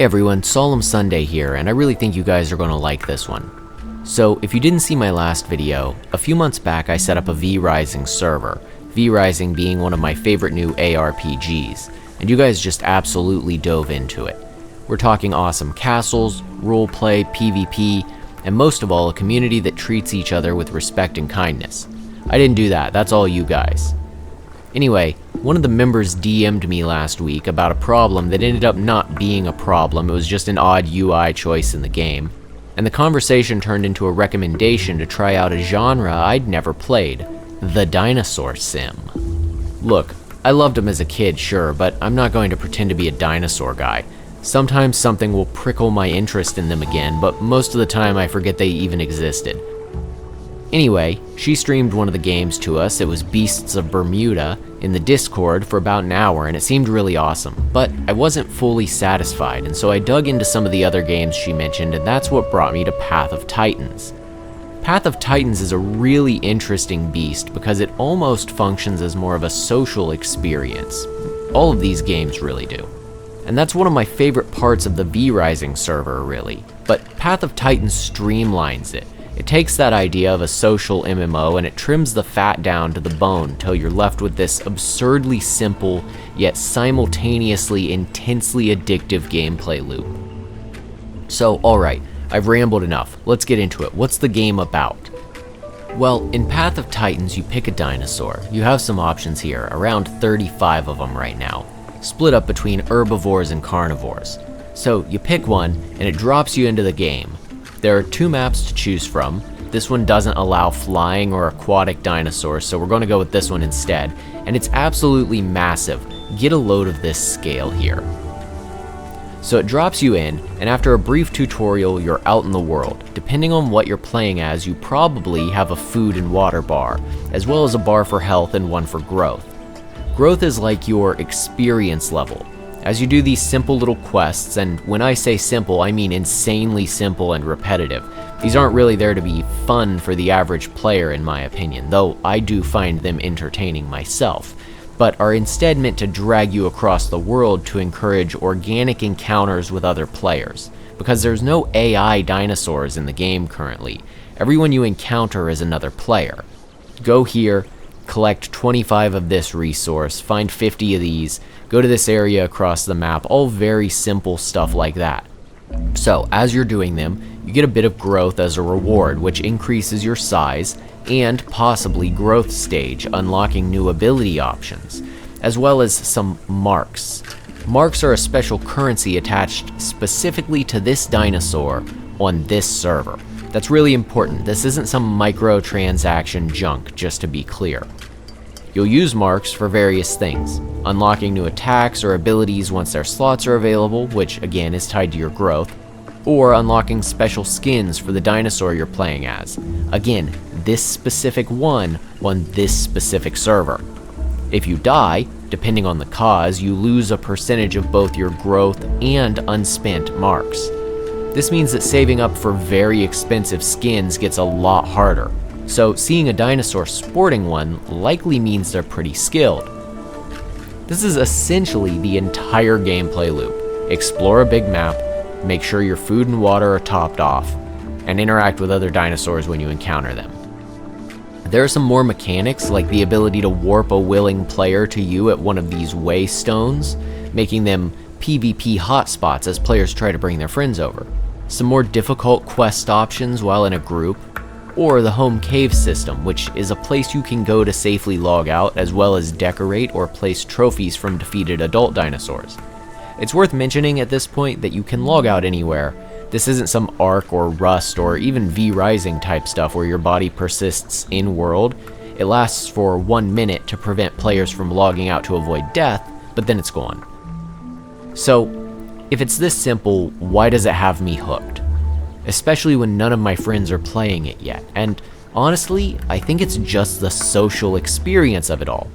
Hey everyone, Solemn Sunday here, and I really think you guys are going to like this one. So, if you didn't see my last video, a few months back I set up a V-Rising server, V-Rising being one of my favorite new ARPGs, and you guys just absolutely dove into it. We're talking awesome castles, roleplay, PvP, and most of all, a community that treats each other with respect and kindness. I didn't do that, that's all you guys. Anyway, one of the members DM'd me last week about a problem that ended up not being a problem, it was just an odd UI choice in the game, and the conversation turned into a recommendation to try out a genre I'd never played, the dinosaur sim. Look, I loved them as a kid, sure, but I'm not going to pretend to be a dinosaur guy. Sometimes something will prickle my interest in them again, but most of the time I forget they even existed. Anyway, she streamed one of the games to us, it was Beasts of Bermuda, in the Discord for about an hour, and it seemed really awesome, but I wasn't fully satisfied, and so I dug into some of the other games she mentioned, and that's what brought me to Path of Titans. Path of Titans is a really interesting beast because it almost functions as more of a social experience. All of these games really do. And that's one of my favorite parts of the V-Rising server, really. But Path of Titans streamlines it. It takes that idea of a social MMO and it trims the fat down to the bone till you're left with this absurdly simple, yet simultaneously intensely addictive gameplay loop. So, alright, I've rambled enough. Let's get into it. What's the game about? Well, in Path of Titans, you pick a dinosaur. You have some options here, around 35 of them right now, split up between herbivores and carnivores. So, you pick one, and it drops you into the game. There are two maps to choose from. This one doesn't allow flying or aquatic dinosaurs, so we're going to go with this one instead. And it's absolutely massive. Get a load of this scale here. So it drops you in, and after a brief tutorial, you're out in the world. Depending on what you're playing as, you probably have a food and water bar, as well as a bar for health and one for growth. Growth is like your experience level. As you do these simple little quests, and when I say simple, I mean insanely simple and repetitive. These aren't really there to be fun for the average player in my opinion, though I do find them entertaining myself, but are instead meant to drag you across the world to encourage organic encounters with other players. Because there's no AI dinosaurs in the game currently. Everyone you encounter is another player. Go here, collect 25 of this resource, find 50 of these, go to this area across the map, all very simple stuff like that. So, as you're doing them, you get a bit of growth as a reward, which increases your size and possibly growth stage, unlocking new ability options, as well as some marks. Marks are a special currency attached specifically to this dinosaur on this server. That's really important. This isn't some microtransaction junk, just to be clear. You'll use marks for various things, unlocking new attacks or abilities once their slots are available, which again is tied to your growth, or unlocking special skins for the dinosaur you're playing as. Again, this specific one on this specific server. If you die, depending on the cause, you lose a percentage of both your growth and unspent marks. This means that saving up for very expensive skins gets a lot harder. So seeing a dinosaur sporting one likely means they're pretty skilled. This is essentially the entire gameplay loop. Explore a big map, make sure your food and water are topped off, and interact with other dinosaurs when you encounter them. There are some more mechanics, like the ability to warp a willing player to you at one of these waystones, making them PvP hotspots as players try to bring their friends over. Some more difficult quest options while in a group, or the home cave system, which is a place you can go to safely log out as well as decorate or place trophies from defeated adult dinosaurs. It's worth mentioning at this point that you can log out anywhere. This isn't some Ark or Rust or even V-Rising type stuff where your body persists in-world. It lasts for 1 minute to prevent players from logging out to avoid death, but then it's gone. So, if it's this simple, why does it have me hooked? Especially when none of my friends are playing it yet, and honestly, I think it's just the social experience of it all.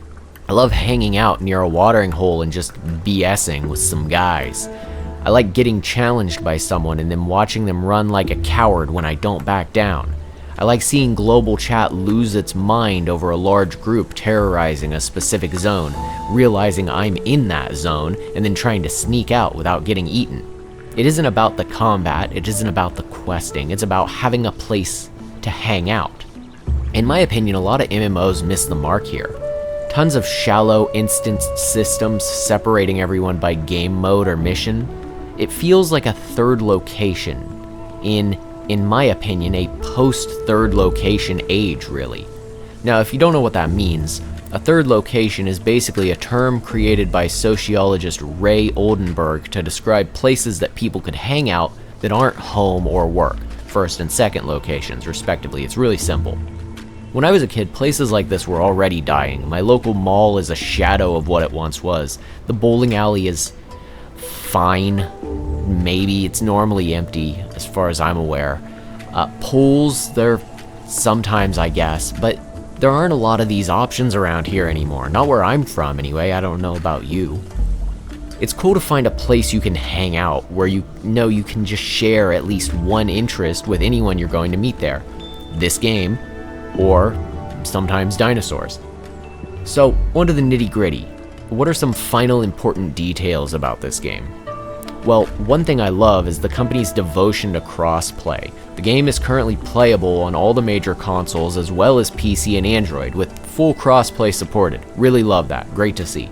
I love hanging out near a watering hole and just BSing with some guys. I like getting challenged by someone and then watching them run like a coward when I don't back down. I like seeing global chat lose its mind over a large group terrorizing a specific zone, realizing I'm in that zone, and then trying to sneak out without getting eaten. It isn't about the combat, it isn't about the questing, it's about having a place to hang out. In my opinion, a lot of MMOs miss the mark here. Tons of shallow instanced systems separating everyone by game mode or mission. It feels like a third location in my opinion, a post-third location age, really. Now, if you don't know what that means, a third location is basically a term created by sociologist Ray Oldenburg to describe places that people could hang out that aren't home or work, first and second locations, respectively. It's really simple. When I was a kid, places like this were already dying. My local mall is a shadow of what it once was. The bowling alley is fine. Maybe it's normally empty, as far as I'm aware. Pools, they're sometimes, I guess, but there aren't a lot of these options around here anymore. Not where I'm from, anyway. I don't know about you. It's cool to find a place you can hang out, where you know you can just share at least one interest with anyone you're going to meet there. This game, or sometimes dinosaurs. So, on to the nitty-gritty. What are some final important details about this game? Well, one thing I love is the company's devotion to cross-play. The game is currently playable on all the major consoles as well as PC and Android, with full cross-play supported. Really love that, great to see.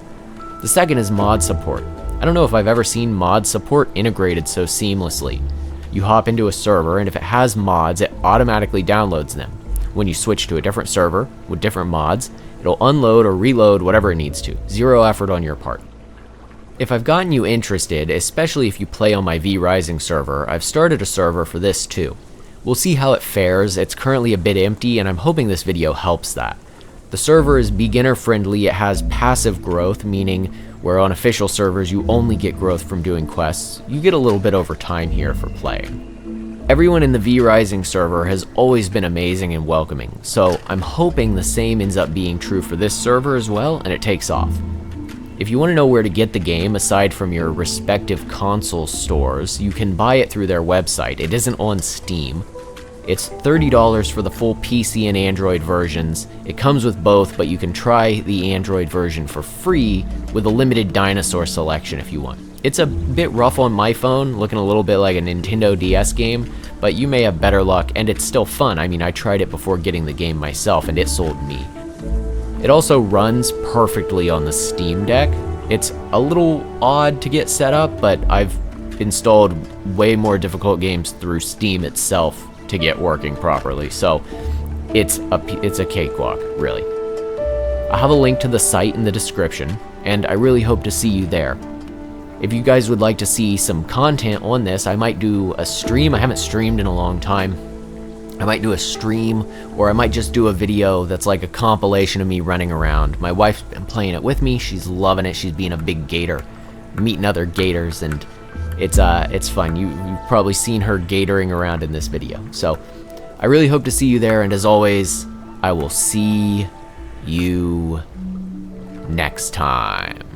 The second is mod support. I don't know if I've ever seen mod support integrated so seamlessly. You hop into a server, and if it has mods, it automatically downloads them. When you switch to a different server with different mods, it'll unload or reload whatever it needs to. Zero effort on your part. If I've gotten you interested, especially if you play on my V Rising server, I've started a server for this too. We'll see how it fares. It's currently a bit empty, and I'm hoping this video helps that. The server is beginner friendly. It has passive growth, meaning where on official servers you only get growth from doing quests, you get a little bit over time here for playing. Everyone in the V Rising server has always been amazing and welcoming, so I'm hoping the same ends up being true for this server as well, and it takes off. If you want to know where to get the game aside from your respective console stores, you can buy it through their website. It isn't on Steam. It's $30 for the full PC and Android versions. It comes with both, but you can try the Android version for free with a limited dinosaur selection if you want. It's a bit rough on my phone, looking a little bit like a Nintendo DS game, but you may have better luck, and it's still fun. I mean, I tried it before getting the game myself, and it sold me. It also runs perfectly on the Steam Deck. It's a little odd to get set up, but I've installed way more difficult games through Steam itself to get working properly, so it's a cakewalk, really. I'll have a link to the site in the description, and I really hope to see you there. If you guys would like to see some content on this, I might do a stream. I haven't streamed in a long time. I might do a stream, or I might just do a video that's like a compilation of me running around. My wife's been playing it with me. She's loving it. She's being a big gator, meeting other gators, and it's fun. You've probably seen her gatoring around in this video. So I really hope to see you there, and as always, I will see you next time.